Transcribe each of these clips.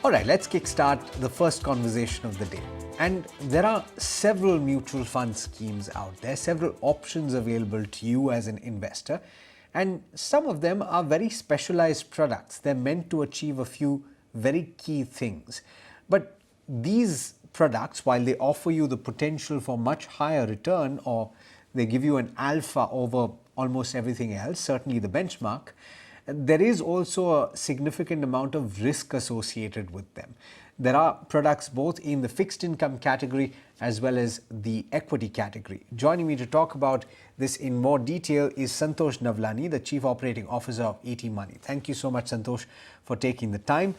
All right, let's kickstart the first conversation of the day. And there are several mutual fund schemes out there, several options available to you as an investor. And some of them are very specialized products. They're meant to achieve a few very key things. But these products, while they offer you the potential for much higher return, or they give you an alpha over almost everything else, certainly the benchmark, there is also a significant amount of risk associated with them. There are products both in the fixed income category as well as the equity category. Joining me to talk about this in more detail is Santosh Navlani, the Chief Operating Officer of ET Money. Thank you so much, Santosh, for taking the time.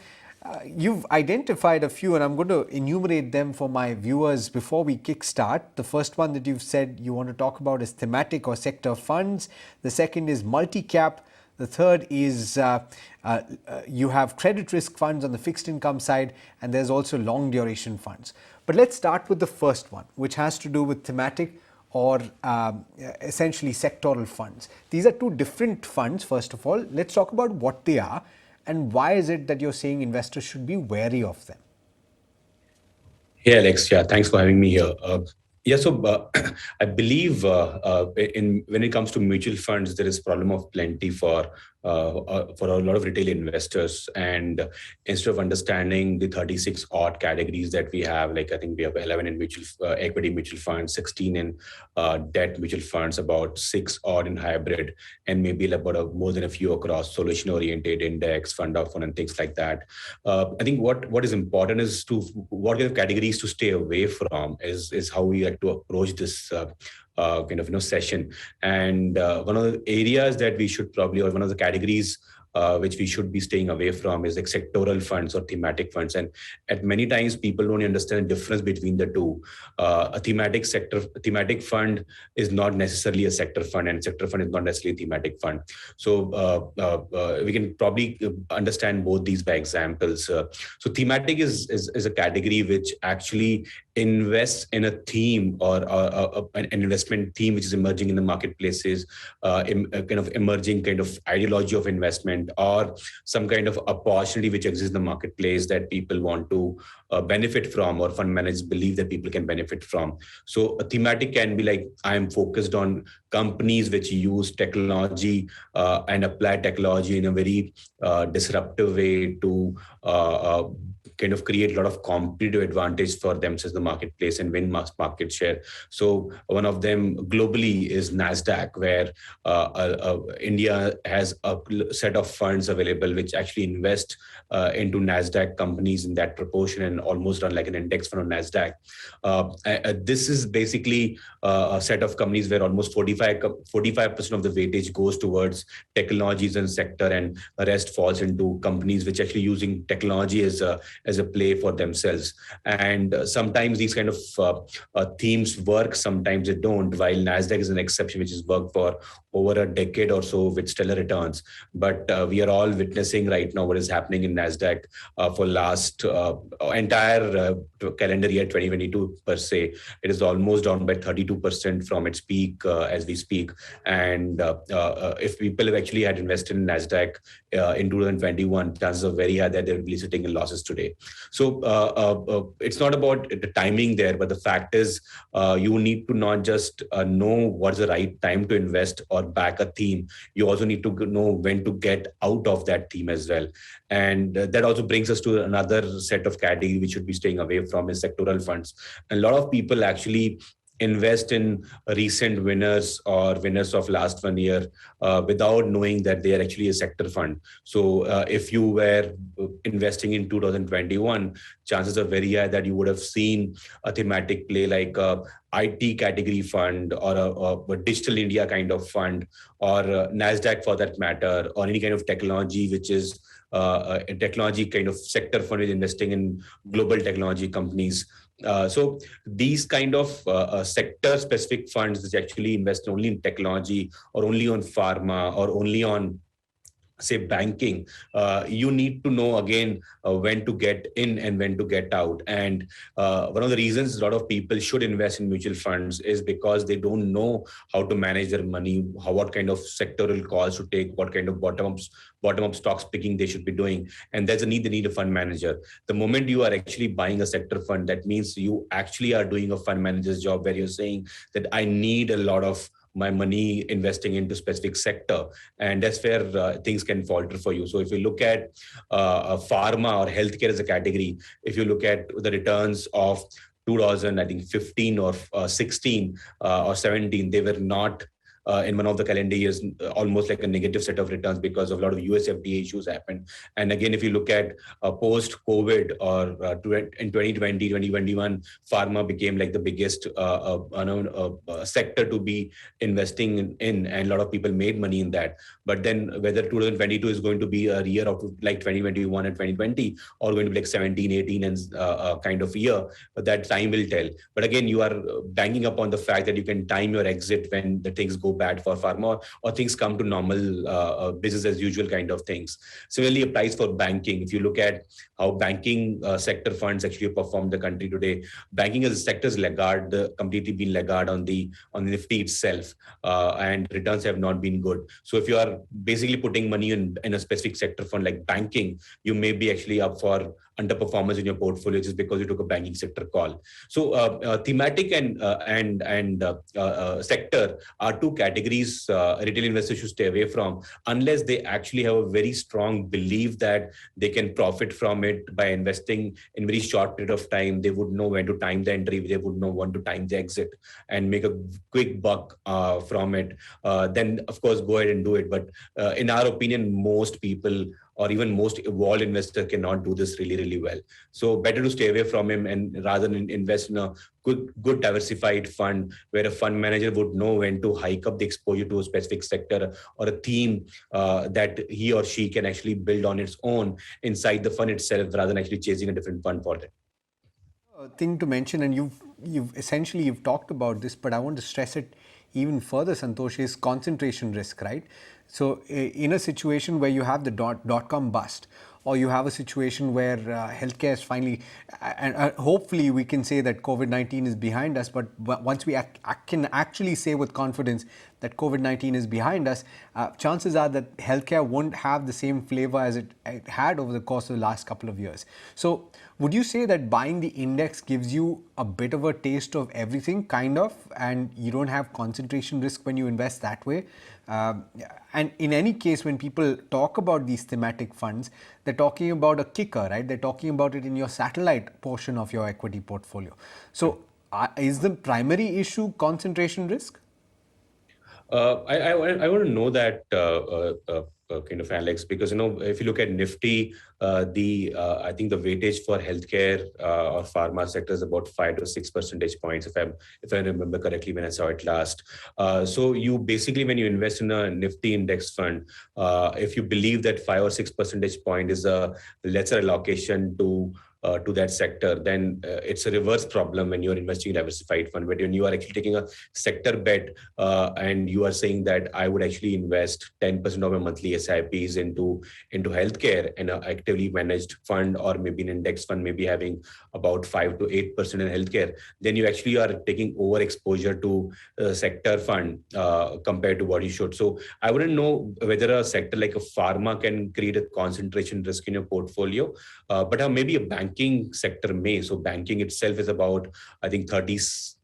You've identified a few, and I'm going to enumerate them for my viewers before we kickstart. The first one that you've said you want to talk about is thematic or sector funds. The second is multi-cap. The third is you have credit risk funds on the fixed income side, and there's also long duration funds. But let's start with the first one, which has to do with thematic or essentially sectoral funds. These are two different funds, first of all. Let's talk about what they are and why is it that you're saying investors should be wary of them? Hey, Alex. Yeah, thanks for having me here. So I believe when it comes to mutual funds, there is problem of plenty for a lot of retail investors. And instead of understanding the 36 odd categories that we have, like I think we have 11 in equity mutual funds, 16 in debt mutual funds, about 6 odd in hybrid, and maybe about more than a few across solution oriented index, fund of fund, and things like that. I think what is important is what kind of categories to stay away from is how we like to approach this session. And one of the areas that we should probably, or one of the categories which we should be staying away from, is like sectoral funds or thematic funds. And at many times people don't understand the difference between the two. A thematic fund is not necessarily a sector fund, and sector fund is not necessarily a thematic fund. So we can probably understand both these by examples. So thematic is a category which actually invests in a theme or an investment theme which is emerging in the marketplaces, kind of emerging kind of ideology of investment, or some kind of opportunity which exists in the marketplace that people want to benefit from, or fund managers believe that people can benefit from. So a thematic can be like, I'm focused on companies which use technology and apply technology in a very disruptive way to kind of create a lot of competitive advantage for themselves in the marketplace and win market share. So one of them globally is NASDAQ, where India has a set of funds available which actually invest into NASDAQ companies in that proportion and almost run like an index fund on NASDAQ. This is basically a set of companies where almost 45% of the weightage goes towards technologies and sector, and the rest falls into companies which actually using technology as a play for themselves. And sometimes these kind of themes work, sometimes they don't, while NASDAQ is an exception which has worked for over a decade or so with stellar returns. But we are all witnessing right now what is happening in NASDAQ for last entire calendar year 2022 per se. It is almost down by 32% from its peak as we speak. And if people have actually had invested in NASDAQ in 2021, chances are very high that they will be sitting in losses today. So it's not about the timing there, but the fact is you need to not just know what's the right time to invest or back a theme. You also need to know when to get out of that theme as well. And that also brings us to another set of category we should be staying away from, is sectoral funds. A lot of people actually invest in recent winners or winners of last 1 year without knowing that they are actually a sector fund. So if you were investing in 2021, chances are very high that you would have seen a thematic play like a IT category fund, or a digital India kind of fund, or NASDAQ for that matter, or any kind of technology which is a technology kind of sector fund is investing in global technology companies. So these kind of sector-specific funds which actually invest only in technology, or only on pharma, or only on say banking, you need to know again when to get in and when to get out. And one of the reasons a lot of people should invest in mutual funds is because they don't know how to manage their money, what kind of sectoral calls to take, what kind of bottom up stocks picking they should be doing. And there's a need, they need a fund manager. The moment you are actually buying a sector fund, that means you actually are doing a fund manager's job, where you're saying that I need a lot of my money investing into specific sector, and that's where things can falter for you. So if you look at pharma or healthcare as a category, if you look at the returns of 2000, I think 15 or 16 or 17, they were not in one of the calendar years, almost like a negative set of returns because of a lot of US FDA issues happened. And again, if you look at post-COVID or in 2020, 2021, pharma became like the biggest sector to be investing in, and a lot of people made money in that. But then whether 2022 is going to be a year of like 2021 and 2020, or going to be like 17, 18 and kind of year, that time will tell. But again, you are banking upon the fact that you can time your exit when the things go bad for pharma, or things come to normal business as usual kind of things. Similarly applies for banking. If you look at how banking sector funds actually perform the country today, banking as a sector is laggard, completely been laggard on the Nifty itself, and returns have not been good. So if you are basically putting money in a specific sector fund like banking, you may be actually up for underperformance in your portfolio just because you took a banking sector call. So thematic and sector are two categories retail investors should stay away from, unless they actually have a very strong belief that they can profit from it by investing in very short period of time. They would know when to time the entry, they would know when to time the exit and make a quick buck from it. Then of course go ahead and do it. But in our opinion, most people or even most evolved investor cannot do this really, really well. So better to stay away from him, and rather than invest in a good diversified fund where a fund manager would know when to hike up the exposure to a specific sector or a theme that he or she can actually build on its own inside the fund itself, rather than actually chasing a different fund for it. Thing to mention, and you've talked about this, but I want to stress it even further, Santosh, is concentration risk, right? So in a situation where you have the dot-com bust, or you have a situation where healthcare is finally, and hopefully we can say that COVID-19 is behind us, but once we can actually say with confidence that COVID-19 is behind us, chances are that healthcare won't have the same flavor as it had over the course of the last couple of years. So would you say that buying the index gives you a bit of a taste of everything, kind of, and you don't have concentration risk when you invest that way? And in any case, when people talk about these thematic funds, they're talking about a kicker, right? They're talking about it in your satellite portion of your equity portfolio. So is the primary issue concentration risk? I want to know that kind of, Alex, because if you look at Nifty, I think the weightage for healthcare or pharma sector is about 5 to 6 percentage points, if I remember correctly when I saw it last. So you basically, when you invest in a Nifty index fund, if you believe that 5 or 6 percentage point is a lesser allocation to that sector, then it's a reverse problem when you're investing in a diversified fund. But when you are actually taking a sector bet and you are saying that I would actually invest 10% of my monthly SIPs into healthcare, and an actively managed fund or maybe an index fund maybe having about 5 to 8% in healthcare, then you actually are taking overexposure to a sector fund compared to what you should. So I wouldn't know whether a sector like a pharma can create a concentration risk in your portfolio, but maybe a banking sector may. So banking itself is about, I think,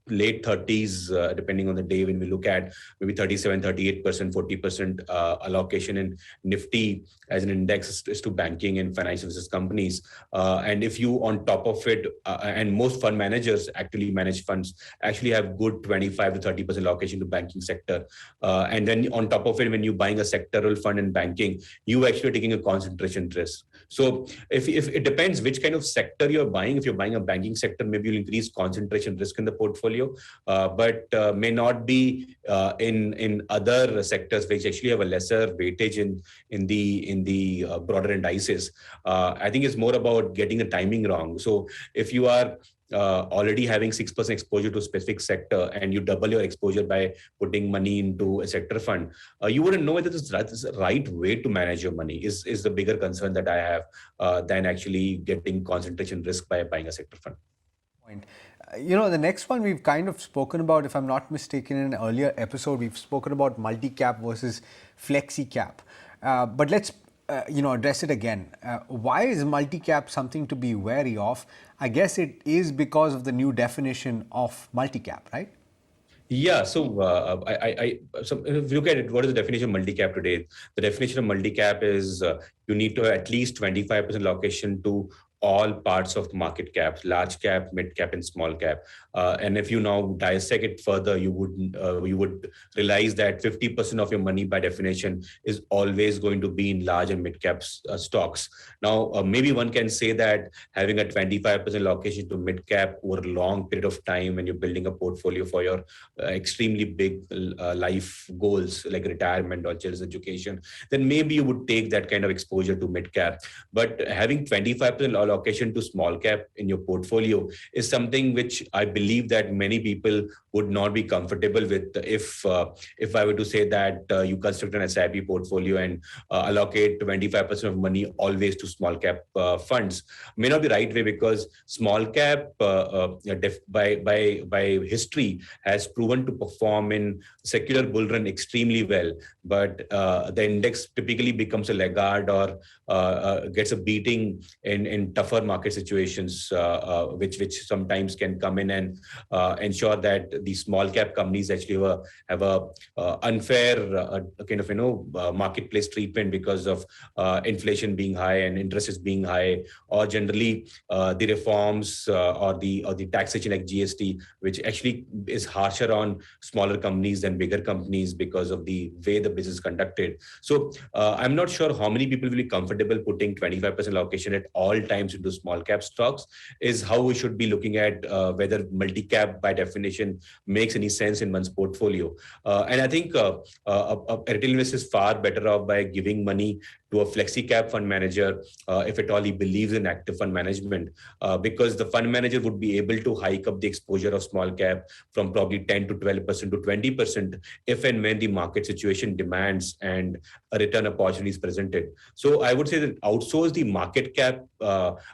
late 30s, depending on the day, when we look at maybe 37, 38%, 40% allocation in Nifty as an index is to banking and financial services companies. And if you on top of it, and most fund managers actually manage funds, actually have good 25 to 30% allocation to banking sector. And then on top of it, when you're buying a sectoral fund in banking, you actually are taking a concentration risk. So if it depends which kind of sector you're buying. If you're buying a banking sector, maybe you'll increase concentration risk in the portfolio. portfolio, but may not be in other sectors which actually have a lesser weightage in the broader indices. I think it's more about getting the timing wrong. So if you are already having 6% exposure to a specific sector and you double your exposure by putting money into a sector fund, you wouldn't know whether this is the right way to manage your money is the bigger concern that I have than actually getting concentration risk by buying a sector fund. Point. The next one we've kind of spoken about, if I'm not mistaken, in an earlier episode, we've spoken about multi-cap versus flexi-cap. But let's, address it again. Why is multi-cap something to be wary of? I guess it is because of the new definition of multi-cap, right? Yeah, so if you look at it, what is the definition of multi-cap today? The definition of multi-cap is you need to have at least 25% allocation to all parts of market cap, large cap, mid cap, and small cap. And if you now dissect it further, you would realize that 50% of your money, by definition, is always going to be in large and mid cap stocks. Now, maybe one can say that having a 25% allocation to mid cap over a long period of time, when you're building a portfolio for your extremely big life goals like retirement or children's education, then maybe you would take that kind of exposure to mid cap. But having 25% allocation to small cap in your portfolio is something which I believe that many people would not be comfortable with if I were to say that you construct an SIP portfolio and allocate 25% of money always to small cap funds. May not be right way, because small cap by history has proven to perform in secular bull run extremely well, but the index typically becomes a laggard or gets a beating in tougher market situations, which sometimes can come in and ensure that the small cap companies actually have a unfair kind of marketplace treatment because of inflation being high and interest is being high, or generally the reforms or the taxation like GST, which actually is harsher on smaller companies than bigger companies because of the way the business is conducted. So I'm not sure how many people will be comfortable putting 25% allocation at all times into small cap stocks, is how we should be looking at whether multi-cap by definition makes any sense in one's portfolio. And I think a retail investor is far better off by giving money to a flexi cap fund manager if at all he believes in active fund management, because the fund manager would be able to hike up the exposure of small cap from probably 10 to 12% to 20% if and when the market situation demands and a return opportunity is presented. So I would say that outsource the market cap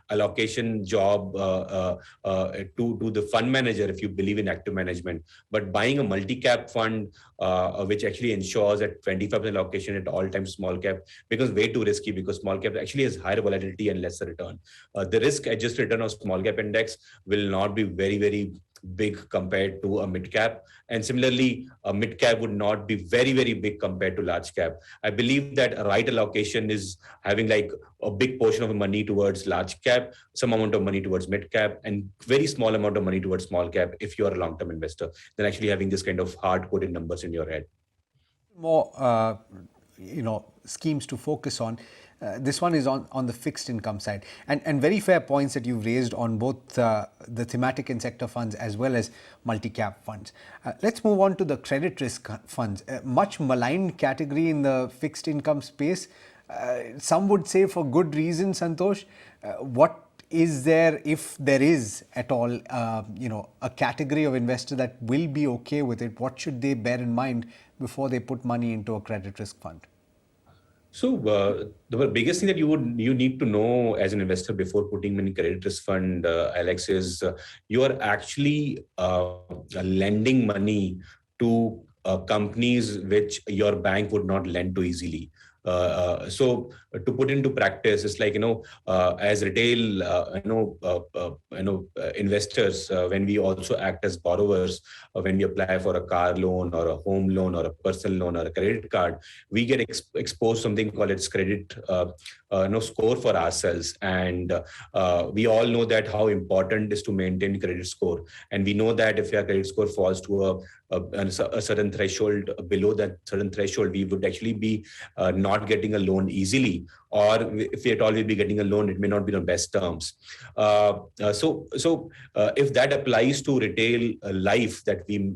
allocation job to the fund manager if you believe in active management, but buying a multi-cap fund which actually ensures that 25% allocation at all times small cap becomes way too risky, because small cap actually has higher volatility and lesser return. The risk adjusted return of small cap index will not be very, very big compared to a mid cap, and similarly a mid cap would not be very, very big compared to large cap. I believe that a right allocation is having like a big portion of money towards large cap, some amount of money towards mid cap, and very small amount of money towards small cap if you are a long-term investor, than actually having this kind of hard-coded numbers in your head. More schemes to focus on. This one is on the fixed income side, and very fair points that you've raised on both the thematic and sector funds as well as multi-cap funds. Let's move on to the credit risk funds, a much maligned category in the fixed income space. Some would say for good reason, Santosh. What is there, if there is at all, a category of investor that will be okay with it? What should they bear in mind before they put money into a credit risk fund? So the biggest thing that you need to know as an investor before putting money in credit risk fund, Alex, is you are actually lending money to companies which your bank would not lend to easily. So to put into practice, it's like, as retail, investors, when we also act as borrowers, when we apply for a car loan or a home loan or a personal loan or a credit card, we get exposed something called its credit score for ourselves. And we all know that how important it is to maintain credit score. And we know that if your credit score falls to a certain threshold, below that certain threshold, we would actually be not getting a loan easily, or if at all we'll be getting a loan, it may not be on best terms. If that applies to retail life, that we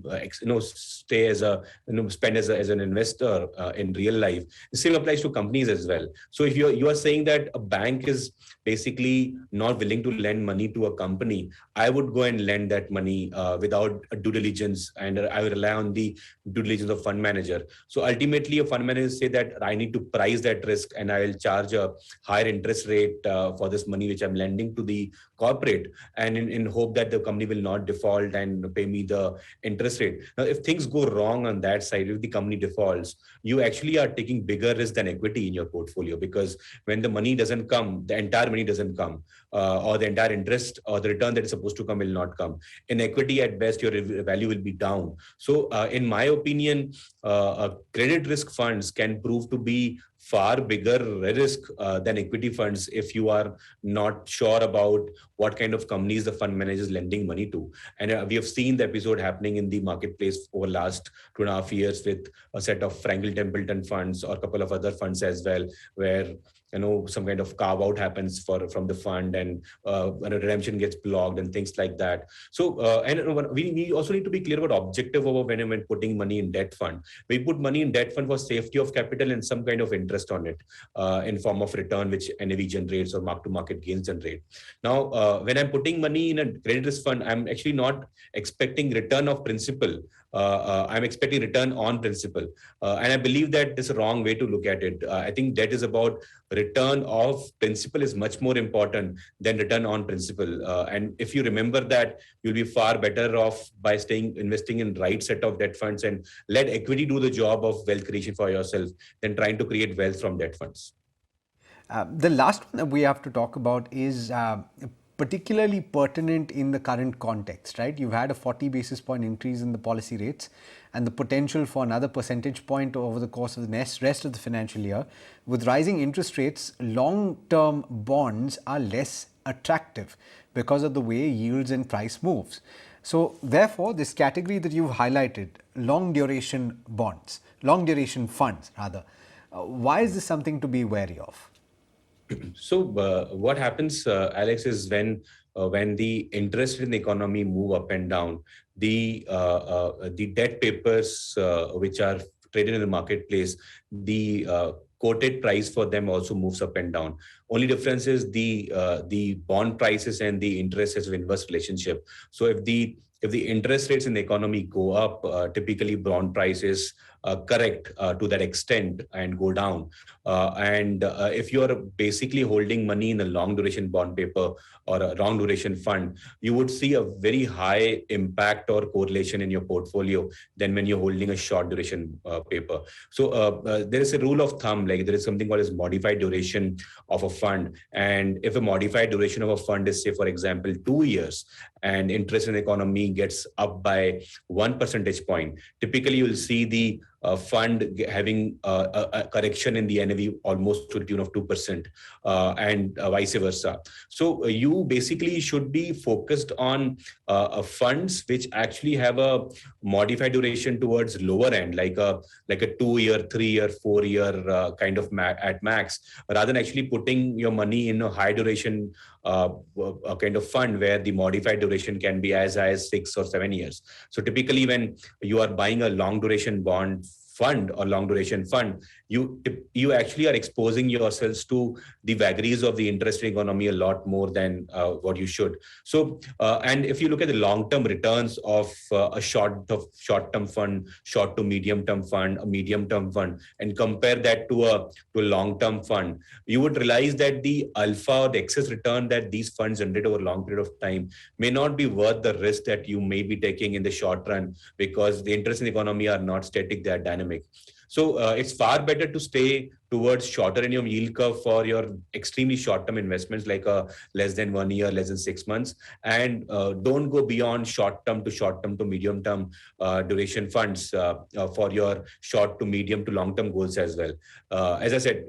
stay as a spend as an investor in real life, the same applies to companies as well. So if you are saying that a bank is basically not willing to lend money to a company, I would go and lend that money without a due diligence, and I will rely on the due diligence of fund manager. So ultimately, a fund manager say that I need to price that risk, and I will charge a higher interest rate for this money which I'm lending to the corporate, and in hope that the company will not default and pay me the interest rate. Now, if things go wrong on that side, if the company defaults, you actually are taking bigger risk than equity in your portfolio, because when the money doesn't come, the entire money doesn't come, or the entire interest or the return that is supposed to come will not come. In equity, at best, your value will be down. So, in my opinion, credit risk funds can prove to be far bigger risk than equity funds if you are not sure about what kind of companies the fund manager is lending money to. And we have seen the episode happening in the marketplace over last 2.5 years with a set of Franklin Templeton funds or a couple of other funds as well, where some kind of carve out happens from the fund, and redemption gets blocked and things like that. So we also need to be clear about objective over when putting money in debt fund. We put money in debt fund for safety of capital and some kind of interest on it in form of return which NAV generates or mark to market gains generate. Now when I'm putting money in a credit risk fund, I'm actually not expecting return of principal. I'm expecting return on principal. And I believe that is a wrong way to look at it. I think debt is about return of principal is much more important than return on principal. And if you remember that, you'll be far better off by investing in right set of debt funds and let equity do the job of wealth creation for yourself than trying to create wealth from debt funds. The last one that we have to talk about is particularly pertinent in the current context, right? You've had a 40 basis point increase in the policy rates and the potential for another percentage point over the course of the rest of the financial year. With rising interest rates, long-term bonds are less attractive because of the way yields and price moves. So therefore, this category that you've highlighted, long duration bonds, long duration funds rather, why is this something to be wary of? So what happens, Alex, is when the interest in the economy move up and down, the debt papers which are traded in the marketplace, the quoted price for them also moves up and down. Only difference is the bond prices and the interest has an inverse relationship. So if the interest rates in the economy go up, typically bond prices correct to that extent and go down. And if you're basically holding money in a long duration bond paper or a long duration fund, you would see a very high impact or correlation in your portfolio than when you're holding a short duration paper. So there is a rule of thumb, like there is something called as modified duration of a fund. And if a modified duration of a fund is, say, for example, 2 years, and interest in the economy gets up by 1 percentage point, typically you'll see the fund having a correction in the NAV almost to the tune of 2%, and vice versa. So you basically should be focused on funds which actually have a modified duration towards lower end, like a 2-year, 3-year, 4-year kind of at max, rather than actually putting your money in a high duration kind of fund where the modified duration can be as high as 6 or 7 years. So typically when you are buying a long duration bond fund or long duration fund, you actually are exposing yourselves to the vagaries of the interest rate economy a lot more than what you should. So and if you look at the long term returns of a short term fund, short to medium term fund, a medium term fund, and compare that to a long term fund, you would realize that the alpha or the excess return that these funds generate over a long period of time may not be worth the risk that you may be taking in the short run, because the interest in the economy are not static, they are dynamic. So it's far better to stay towards shorter in your yield curve for your extremely short-term investments, like less than 1 year, less than 6 months, and don't go beyond short-term to medium-term duration funds for your short to medium to long-term goals as well. As I said,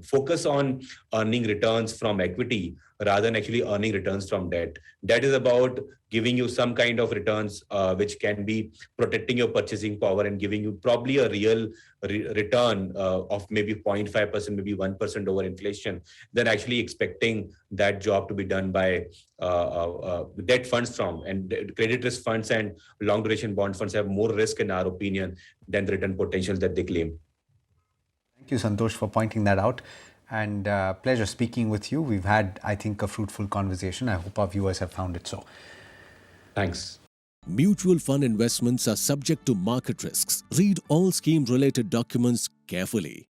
focus on earning returns from equity rather than actually earning returns from debt. That is about giving you some kind of returns which can be protecting your purchasing power and giving you probably a real return of maybe 0.5%, maybe 1% over inflation, than actually expecting that job to be done by debt funds from. And credit risk funds and long duration bond funds have more risk, in our opinion, than the return potential that they claim. Thank you, Santosh, for pointing that out. And pleasure speaking with you. We've had, I think, a fruitful conversation. I hope our viewers have found it so. Thanks. Mutual fund investments are subject to market risks. Read all scheme-related documents carefully.